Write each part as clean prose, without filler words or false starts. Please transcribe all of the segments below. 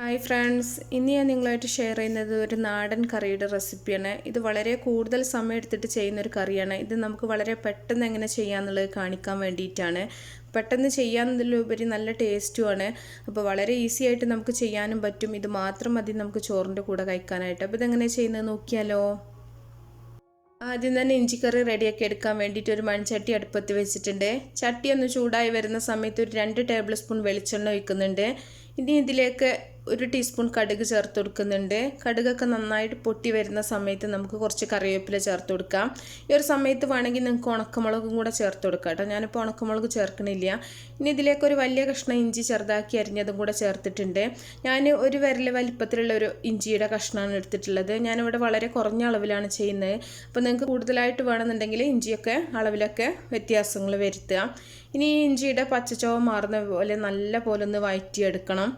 Hi friends, ഇന്ന് ഞാൻ നിങ്ങളായിട്ട് ഷെയർ ചെയ്യുന്നത് ഒരു നാടൻ കറിയുടെ റെസിപ്പിയാണ്. ഇത് വളരെ കൂടുതൽ സമയം എടുത്തിട്ട് ചെയ്യുന്നൊരു കറിയാണ്. ഇത് നമുക്ക് വളരെ പെട്ടെന്ന് എങ്ങനെ ചെയ്യാമെന്നുള്ളത് കാണിക്കാൻ വേണ്ടിയിട്ടാണ്. പെട്ടെന്ന് ചെയ്യാമെന്നതിലുപരി നല്ല ടേസ്റ്റുമാണ്. അപ്പോൾ വളരെ ഈസി ആയിട്ട് നമുക്ക് ചെയ്യാനും പറ്റും. ഇത് മാത്രം മതി നമുക്ക് ചോറിൻ്റെ കൂടെ കഴിക്കാനായിട്ട്. അപ്പോൾ ഇതെങ്ങനെ ചെയ്യുന്നത് നോക്കിയാലോ. ആദ്യം തന്നെ ഇഞ്ചിക്കറി റെഡിയാക്കി എടുക്കാൻ വേണ്ടിയിട്ട് ഒരു മൺചട്ടി അടുപ്പത്ത് വെച്ചിട്ടുണ്ട്. ചട്ടി ഒന്ന് ചൂടായി വരുന്ന സമയത്ത് ഒരു 2 ടേബിൾ സ്പൂൺ വെളിച്ചെണ്ണ ഒഴിക്കുന്നുണ്ട്. ഇനി ഇതിലേക്ക് 1 ടീസ്പൂൺ കടുക് ചേർത്ത് കൊടുക്കുന്നുണ്ട്. കടുകൊക്കെ നന്നായിട്ട് പൊട്ടി വരുന്ന സമയത്ത് നമുക്ക് കുറച്ച് കറിവേപ്പില ചേർത്ത് കൊടുക്കാം. ഈ ഒരു സമയത്ത് വേണമെങ്കിൽ നിങ്ങൾക്ക് ഉണക്കമുളകും കൂടെ ചേർത്ത് കൊടുക്കാം കേട്ടോ. ഞാനിപ്പോൾ ഉണക്കമുളക് ചേർക്കണില്ല. ഇനി ഇതിലേക്ക് ഒരു വലിയ കഷ്ണം ഇഞ്ചി ചെറുതാക്കി അരിഞ്ഞതും കൂടെ ചേർത്തിട്ടുണ്ട്. ഞാൻ ഒരു വിരൽ വലിപ്പത്തിലുള്ള ഒരു ഇഞ്ചിയുടെ കഷ്ണമാണ് എടുത്തിട്ടുള്ളത്. ഞാനിവിടെ വളരെ കുറഞ്ഞ അളവിലാണ് ചെയ്യുന്നത്. അപ്പോൾ നിങ്ങൾക്ക് കൂടുതലായിട്ട് വേണമെന്നുണ്ടെങ്കിൽ ഇഞ്ചിയൊക്കെ അളവിലൊക്കെ വ്യത്യാസങ്ങൾ വരുത്തുക. ഇനി ഈ ഇഞ്ചിയുടെ പച്ചച്ചോവ മാറുന്ന പോലെ നല്ല പോലെ ഒന്ന് വഴറ്റിയെടുക്കണം.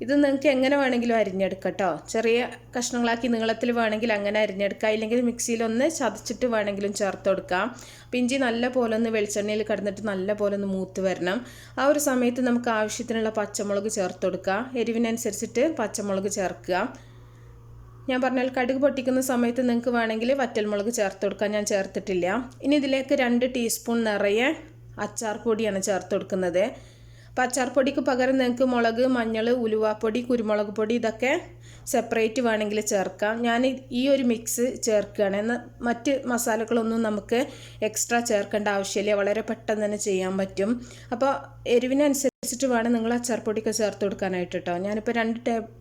ഇത് നിങ്ങൾക്ക് എങ്ങനെ വേണമെങ്കിലും അരിഞ്ഞെടുക്കാം കേട്ടോ. ചെറിയ കഷ്ണങ്ങളാക്കി നീളത്തിൽ വേണമെങ്കിൽ അങ്ങനെ അരിഞ്ഞെടുക്കാം. ഇല്ലെങ്കിൽ മിക്സിയിലൊന്ന് ചതച്ചിട്ട് വേണമെങ്കിലും ചേർത്ത് കൊടുക്കാം. അപ്പോൾ ഇഞ്ചി നല്ല പോലെ ഒന്ന് വെളിച്ചെണ്ണയിൽ കിടന്നിട്ട് നല്ല പോലെ ഒന്ന് മൂത്ത് വരണം. ആ ഒരു സമയത്ത് നമുക്ക് ആവശ്യത്തിനുള്ള പച്ചമുളക് ചേർത്ത് കൊടുക്കുക. എരിവിനനുസരിച്ചിട്ട് പച്ചമുളക് ചേർക്കുക. ഞാൻ പറഞ്ഞാൽ കടുക് പൊട്ടിക്കുന്ന സമയത്ത് നിങ്ങൾക്ക് വേണമെങ്കിൽ വറ്റൽമുളക് ചേർത്ത് കൊടുക്കാം. ഞാൻ ചേർത്തിട്ടില്ല. ഇനി ഇതിലേക്ക് 2 ടീസ്പൂൺ നിറയെ അച്ചാർ പൊടിയാണ് ചേർത്ത് കൊടുക്കുന്നത്. അപ്പോൾ അച്ചാർ പൊടിക്ക് പകരം നിങ്ങൾക്ക് മുളക്, മഞ്ഞൾ, ഉലുവാപ്പൊടി, കുരുമുളക് പൊടി ഇതൊക്കെ സെപ്പറേറ്റ് വേണമെങ്കിൽ ചേർക്കാം. ഞാൻ ഈ ഒരു മിക്സ് ചേർക്കുകയാണ്. എന്നാൽ മറ്റ് മസാലകളൊന്നും നമുക്ക് എക്സ്ട്രാ ചേർക്കേണ്ട ആവശ്യമില്ല. വളരെ പെട്ടെന്ന് തന്നെ ചെയ്യാൻ പറ്റും. അപ്പോൾ എരിവിനനുസരിച്ചിട്ട് വേണം നിങ്ങൾ അച്ചാർ പൊടിയൊക്കെ ചേർത്ത് കൊടുക്കാനായിട്ട് കേട്ടോ. ഞാനിപ്പോൾ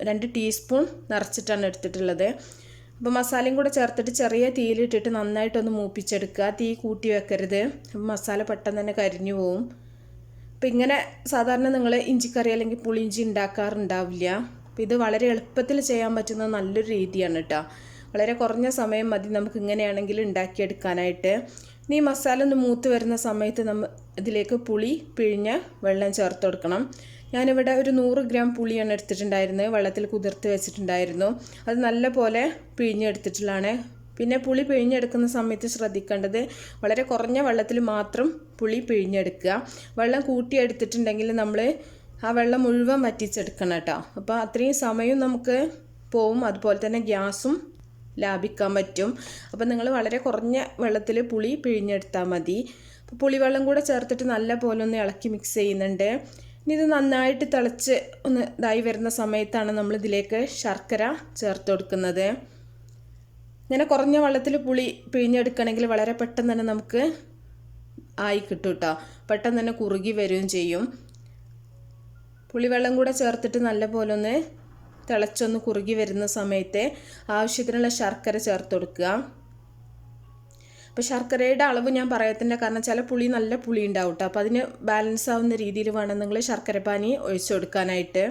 2 ടീസ്പൂൺ നിറച്ചിട്ടാണ് എടുത്തിട്ടുള്ളത്. അപ്പോൾ മസാലയും കൂടെ ചേർത്തിട്ട് ചെറിയ തീയിലിട്ടിട്ട് നന്നായിട്ടൊന്ന് മൂപ്പിച്ചെടുക്കുക. തീ കൂട്ടി വെക്കരുത്. അപ്പോൾ മസാല പെട്ടെന്ന് തന്നെ കരിഞ്ഞു പോവും. അപ്പോൾ ഇങ്ങനെ സാധാരണ നിങ്ങൾ ഇഞ്ചിക്കറി അല്ലെങ്കിൽ പുളിയിഞ്ചി ഉണ്ടാക്കാറുണ്ടാവില്ല. അപ്പോൾ ഇത് വളരെ എളുപ്പത്തിൽ ചെയ്യാൻ പറ്റുന്ന നല്ലൊരു രീതിയാണ് കേട്ടോ. വളരെ കുറഞ്ഞ സമയം മതി നമുക്ക് ഇങ്ങനെയാണെങ്കിൽ ഉണ്ടാക്കിയെടുക്കാനായിട്ട്. ഇനി മസാല ഒന്ന് മൂത്ത് വരുന്ന സമയത്ത് ഇതിലേക്ക് പുളി പിഴിഞ്ഞ വെള്ളം ചേർത്ത് കൊടുക്കണം. ഞാനിവിടെ ഒരു 100 ഗ്രാം പുളിയാണ് എടുത്തിട്ടുണ്ടായിരുന്നത്. വെള്ളത്തിൽ കുതിർത്ത് വെച്ചിട്ടുണ്ടായിരുന്നു. അത് നല്ല പോലെ പിഴിഞ്ഞെടുത്തിട്ടുള്ളതാണ്. പിന്നെ പുളി പിഴിഞ്ഞെടുക്കുന്ന സമയത്ത് ശ്രദ്ധിക്കേണ്ടത് വളരെ കുറഞ്ഞ വെള്ളത്തിൽ മാത്രം പുളി പിഴിഞ്ഞെടുക്കുക. വെള്ളം കൂട്ടിയെടുത്തിട്ടുണ്ടെങ്കിൽ നമ്മൾ ആ വെള്ളം മുഴുവൻ വറ്റിച്ചെടുക്കണം കേട്ടോ. അപ്പോൾ അത്രയും സമയം നമുക്ക് പോവും. അതുപോലെ തന്നെ ഗ്യാസും ലാഭിക്കാൻ പറ്റും. അപ്പോൾ നിങ്ങൾ വളരെ കുറഞ്ഞ വെള്ളത്തിൽ പുളി പിഴിഞ്ഞെടുത്താൽ മതി. അപ്പോൾ പുളിവെള്ളം കൂടെ ചേർത്തിട്ട് നല്ല പോലെ ഒന്ന് ഇളക്കി മിക്സ് ചെയ്യുന്നുണ്ട്. ഇനി ഇത് നന്നായിട്ട് തിളച്ച് ഒന്ന് ഇതായി വരുന്ന സമയത്താണ് നമ്മൾ ഇതിലേക്ക് ശർക്കര ചേർത്ത് കൊടുക്കുന്നത്. ഇങ്ങനെ കുറഞ്ഞ വെള്ളത്തിൽ പുളി പിഴിഞ്ഞെടുക്കണമെങ്കിൽ വളരെ പെട്ടെന്ന് തന്നെ നമുക്ക് ആയി കിട്ടും കേട്ടോ. പെട്ടെന്ന് തന്നെ കുറുകി വരികയും ചെയ്യും. പുളിവെള്ളം കൂടെ ചേർത്തിട്ട് നല്ല പോലെ ഒന്ന് തിളച്ചൊന്ന് കുറുകി വരുന്ന സമയത്ത് ആവശ്യത്തിനുള്ള ശർക്കര ചേർത്ത് കൊടുക്കുക. അപ്പോൾ ശർക്കരയുടെ അളവ് ഞാൻ പറയത്തില്ല, കാരണം ചില പുളി നല്ല പുളി ഉണ്ടാവും കേട്ടോ. അപ്പോൾ അതിന് ബാലൻസ് ആവുന്ന രീതിയിൽ വേണം നിങ്ങൾ ശർക്കരപ്പാനി ഒഴിച്ചു കൊടുക്കാനായിട്ട്.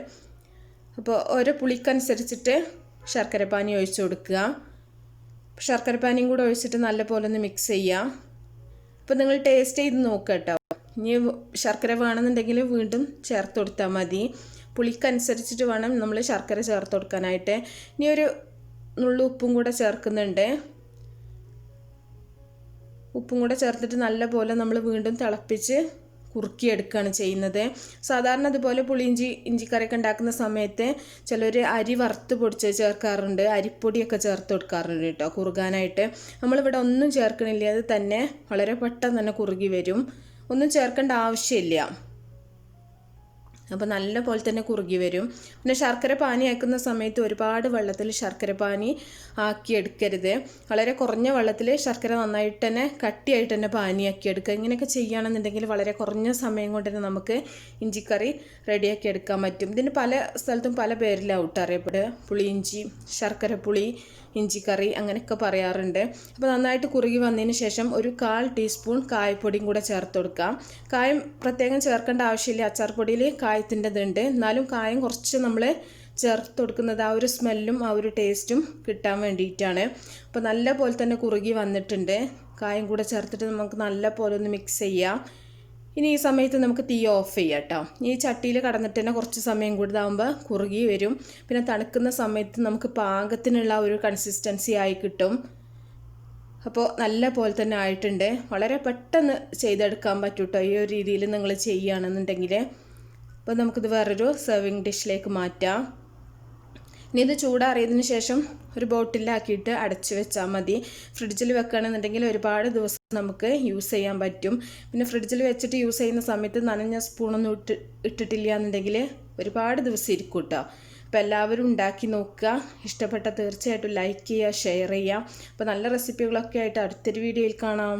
അപ്പോൾ ഓരോ പുളിക്കനുസരിച്ചിട്ട് ശർക്കരപ്പാനി ഒഴിച്ചു കൊടുക്കുക. ശർക്കരപ്പാനിയും കൂടെ ഒഴിച്ചിട്ട് നല്ല പോലെ ഒന്ന് മിക്സ് ചെയ്യുക. അപ്പോൾ നിങ്ങൾ ടേസ്റ്റ് ചെയ്ത് നോക്കുക കേട്ടോ. ഇനി ശർക്കര വേണമെന്നുണ്ടെങ്കിൽ വീണ്ടും ചേർത്ത് കൊടുത്താൽ മതി. പുളിക്കനുസരിച്ചിട്ട് വേണം നമ്മൾ ശർക്കര ചേർത്ത് കൊടുക്കാനായിട്ട്. ഇനി ഒരു നുള്ളു ഉപ്പും കൂടെ ചേർക്കുന്നുണ്ട്. ഉപ്പും കൂടെ ചേർത്തിട്ട് നല്ല പോലെ നമ്മൾ വീണ്ടും തിളപ്പിച്ച് കുറുക്കിയെടുക്കുകയാണ് ചെയ്യുന്നത്. സാധാരണ അതുപോലെ ഇഞ്ചിക്കറിയൊക്കെ ഉണ്ടാക്കുന്ന സമയത്ത് ചിലർ അരി വറുത്ത് പൊടിച്ച് ചേർക്കാറുണ്ട്. അരിപ്പൊടിയൊക്കെ ചേർത്ത് കൊടുക്കാറുണ്ട് കേട്ടോ കുറുകാനായിട്ട്. നമ്മളിവിടെ ഒന്നും ചേർക്കണില്ല. അത് തന്നെ വളരെ പെട്ടെന്ന് തന്നെ കുറുകി വരും. ഒന്നും ചേർക്കേണ്ട ആവശ്യമില്ല. അപ്പോൾ നല്ല പോലെ തന്നെ കുറുകി വരും. പിന്നെ ശർക്കര പാനി ആക്കുന്ന സമയത്ത് ഒരുപാട് വെള്ളത്തിൽ ശർക്കര പാനി ആക്കിയെടുക്കരുത്. വളരെ കുറഞ്ഞ വെള്ളത്തിൽ ശർക്കര നന്നായിട്ട് തന്നെ കട്ടിയായിട്ട് തന്നെ പാനിയാക്കി എടുക്കുക. ഇങ്ങനെയൊക്കെ ചെയ്യുകയാണെന്നുണ്ടെങ്കിൽ വളരെ കുറഞ്ഞ സമയം കൊണ്ട് തന്നെ നമുക്ക് ഇഞ്ചിക്കറി റെഡിയാക്കി എടുക്കാൻ പറ്റും. ഇതിന് പല സ്ഥലത്തും പല പേരിലാവും അറിയപ്പെടുക. പുളിയിഞ്ചി, ശർക്കര പുളി, ഇഞ്ചിക്കറി അങ്ങനെയൊക്കെ പറയാറുണ്ട്. അപ്പോൾ നന്നായിട്ട് കുറുകി വന്നതിന് ശേഷം ഒരു 1/4 ടീസ്പൂൺ കായപ്പൊടിയും കൂടെ ചേർത്ത് കൊടുക്കാം. കായം പ്രത്യേകം ചേർക്കേണ്ട ആവശ്യമില്ല. അച്ചാർ പൊടിയിൽ കായത്തിൻ്റെ ഇതുണ്ട്. എന്നാലും കായം കുറച്ച് നമ്മൾ ചേർത്ത് കൊടുക്കുന്നത് ആ ഒരു സ്മെല്ലും ആ ഒരു ടേസ്റ്റും കിട്ടാൻ വേണ്ടിയിട്ടാണ്. അപ്പോൾ നല്ല പോലെ തന്നെ കുറുകി വന്നിട്ടുണ്ട്. കായം കൂടെ ചേർത്തിട്ട് നമുക്ക് നല്ല പോലെ ഒന്ന് മിക്സ് ചെയ്യാം. ഇനി ഈ സമയത്ത് നമുക്ക് തീ ഓഫ് ചെയ്യാം കേട്ടോ. ഈ ചട്ടിയിൽ കടന്നിട്ട് തന്നെ കുറച്ച് സമയം കൂടി ഇതാകുമ്പോൾ കുറുകി വരും. പിന്നെ തണുക്കുന്ന സമയത്ത് നമുക്ക് പാകത്തിനുള്ള ഒരു കൺസിസ്റ്റൻസി ആയി കിട്ടും. അപ്പോൾ നല്ല പോലെ തന്നെ ആയിട്ടുണ്ട്. വളരെ പെട്ടെന്ന് ചെയ്തെടുക്കാൻ പറ്റും കേട്ടോ ഈ ഒരു രീതിയിൽ നിങ്ങൾ ചെയ്യുകയാണെന്നുണ്ടെങ്കിൽ. അപ്പോൾ നമുക്കിത് വേറൊരു സെർവിങ് ഡിഷിലേക്ക് മാറ്റാം. ഇനി ഇത് ചൂടാറിയതിന് ശേഷം ഒരു ബോട്ടിലാക്കിയിട്ട് അടച്ചു വെച്ചാൽ മതി. ഫ്രിഡ്ജിൽ വെക്കുകയാണെന്നുണ്ടെങ്കിൽ ഒരുപാട് ദിവസം നമുക്ക് യൂസ് ചെയ്യാൻ പറ്റും. പിന്നെ ഫ്രിഡ്ജിൽ വെച്ചിട്ട് യൂസ് ചെയ്യുന്ന സമയത്ത് നനഞ്ഞ സ്പൂണൊന്നും ഇട്ടിട്ടില്ല എന്നുണ്ടെങ്കിൽ ഒരുപാട് ദിവസം ഇരിക്കും കേട്ടോ. അപ്പോൾ എല്ലാവരും ഉണ്ടാക്കി നോക്കുക. ഇഷ്ടപ്പെട്ട തീർച്ചയായിട്ടും ലൈക്ക് ചെയ്യുക, ഷെയർ ചെയ്യുക. അപ്പോൾ നല്ല റെസിപ്പികളൊക്കെ ആയിട്ട് അടുത്തൊരു വീഡിയോയിൽ കാണാം.